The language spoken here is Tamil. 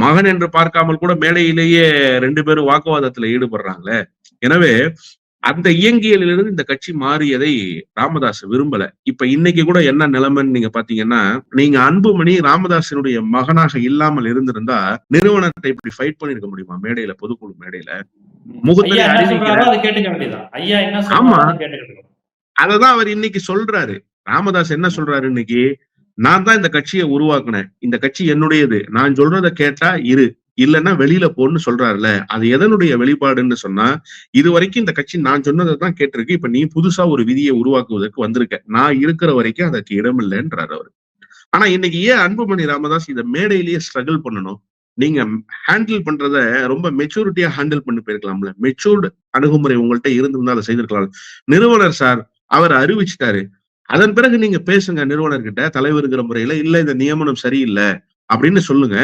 மகன் என்று பார்க்காமல் கூட மேடையிலேயே 2 பேரும் வாக்குவாதத்துல ஈடுபடுறாங்களே. எனவே அந்த இயங்கியலிலிருந்து இந்த கட்சி மாறியதை ராமதாஸ் விரும்பல. இப்ப இன்னைக்கு கூட என்ன நிலைமைன்னு நீங்க பாத்தீங்கன்னா, நீங்க அன்புமணி ராமதாஸினுடைய மகனாக இல்லாமல் இருந்திருந்தா நிறுவனத்தை இப்படி ஃபைட் பண்ணிருக்க முடியுமா மேடையில, பொதுக்குழு மேடையில? முகுந்தனை அறிவிக்கிறேன். ஆமா, அததான் அவர் இன்னைக்கு சொல்றாரு. ராமதாஸ் என்ன சொல்றாரு இன்னைக்கு? நான் தான் இந்த கட்சியை உருவாக்குனேன். இந்த கட்சி என்னுடையது. நான் சொல்றத கேட்டா இரு, இல்லன்னா வெளியில போன்னு சொல்றாருல. அது எதனுடைய வெளிப்பாடுன்னு சொன்னா, இதுவரைக்கும் இந்த கட்சி நான் சொன்னதான் கேட்டிருக்கு. இப்ப நீ புதுசா ஒரு விதியை உருவாக்குவதற்கு வந்திருக்க. நான் இருக்கிற வரைக்கும் அதற்கு இடம் இல்லைன்றாரு அவரு. ஆனா இன்னைக்கு ஏன் அன்புமணி ராமதாஸ் இத மேடையிலேயே ஸ்ட்ரகிள் பண்ணணும்? நீங்க ஹேண்டில் பண்றத ரொம்ப மெச்சூரிட்டியா ஹேண்டில் பண்ணி போயிருக்கலாம்ல. மெச்சூர்டு அணுகுமுறை உங்கள்ட்ட இருந்திருந்தா அதை செய்திருக்கலாம். நிறுவனர் சார் அவர் அறிவிச்சிட்டாரு. அதன் பிறகு நீங்க பேசுங்க நிறுவனர்கிட்ட தலைவருங்கிற முறையில, இல்ல இந்த நியமனம் சரியில்லை அப்படின்னு சொல்லுங்க.